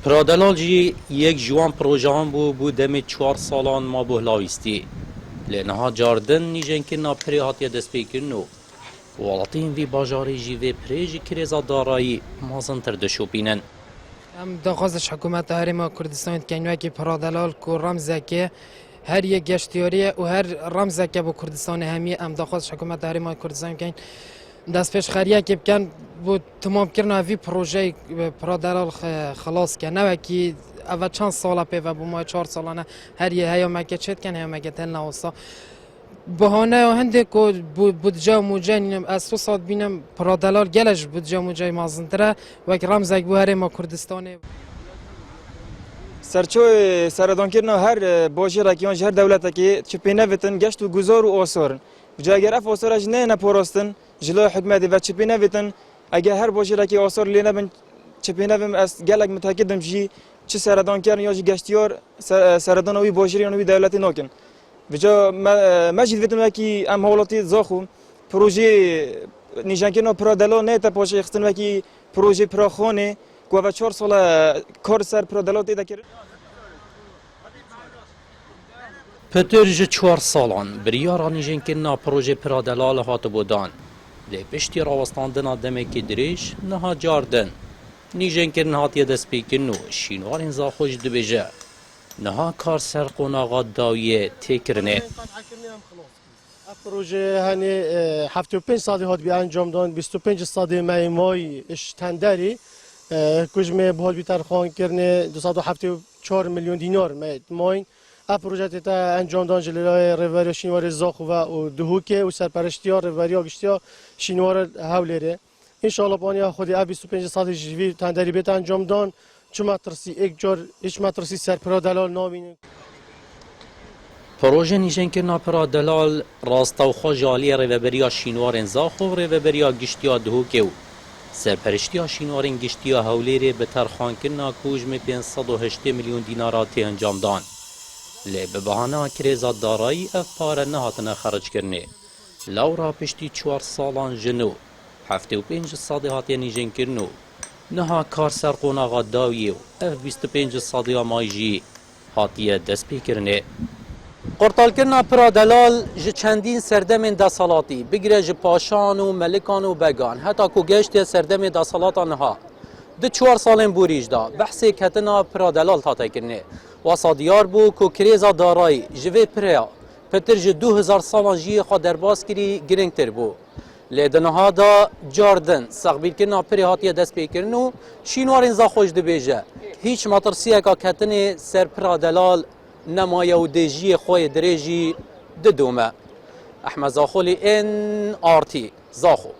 پرادلال جی یک جوان پروژه بو دم 4 سالان ما بهلاویستی لنها جاردن نیجن که ناپری هاتیه دست پیکرنو والاتین وی باجاری جی وی پریجی کریزا دارایی مازن تر دشوپینن ام دخواستش حکومت هرما کردستان کنوه که پرادلال کو رمزه که هر یک گشتیاریه و هر رمزه که با کردستان همی ام دخواستش حکومت هرما کردستان کن دست پیش خریه که بکن بود تمام کردن وی پروژه پرادلال خلاص کنه و که اول چند ساله پی و با ما 4 سالانه هر یه هیا مکه چت کن هیا مکه تل نواستا بهانه و هنده که بودجا موجه از 2 ساعت بینم پرادلال گلش بودجا موجه مازندره و که رمزک بو هر ما کردستانه سرچوی سردان کردن هر باجی رکیان هر دولت که چپینه وتن گشت و گذار و آثار جا اگر اف آثارش نه نپاراستن جلوی حکومت و چپینه وتن اگر هر باجی رکی آثار لینه بن چپینه وم از گلک متأکدم جی چه سردان کردن یا گشتیار سردان وی باجی وی دولتی نکن وجا مجید وتن که ام حالاتی زاخو پروژه نیشان کردن پرادلال نه تا پاشه اختن وکی پروژه پراخانه که 4 سال کار سر پرادلال دیده کرد. پترج 4 سالان بریارا نیجن که نا پروژه پرادلال هات بودان لی پشتی راوستاندن دمه که دریش نها جاردن نیجن که نهاتیه دست پیکنو شینوار انزا خوش دبیجه نها کار سر قناغا داویه تکرنه پروژه هنی 75 سالی هات بی انجام دان 25 سالی مای اش تندری کجمه بحال بیتر خواهان کرنه 274 میلیون دینار ماین پروژه تا انجام دان جلوی رواری شینوار زاخو و دهوکه و سرپرشتیا رواری آگشتیا شینوار هولره انشالله بانیا خودی 25 سالی جوی تندری بیت انجام دان چه مترسی یک جور هیچ مترسی سرپرادلال نامینه پروژه نیجن که نا پرادلال راستا و خوشالی روبریا شینوار انزاخو و روبریا گشتیا دهوکه سرپرشتیا شینوارین گشتیا هولیره به ترخان کنا کوجم 508 میلیون دیناراتی انجام دان لی به بهانه کریزا دارایی اف پاره نهاتنه خرج کرنه لورا پشتی 4 سالان جنو 75 ساده هاتی نیجن کرنو نها کار سر قوناغا داویه و اف 25 ساده مایجی هاتیه دست پی کرنه قرطال کرنا پرادلال جه چندین سردم دسالاتی بگیره جه پاشان و ملکان و بگان حتی که گشت سردم دسالاتان ها ده 4 سالن بوریج دا بحثی کتنا پرادلال تاته کرنه واسا دیار بو که کریزا دارایی جوه پریا پتر جه 2000 سالان جی خواه درباس کری گرنگ تر بو لیدنها دا جاردن سقبیل کرنا پری هاتیه دست پی کرنو شینوار انزا خوش دبیجه هیچ مطرسیه که کتنه سر پرادلال نمایه و دیجی خوی دریجی ددومه احمد زاخولی ان آرتی زاخو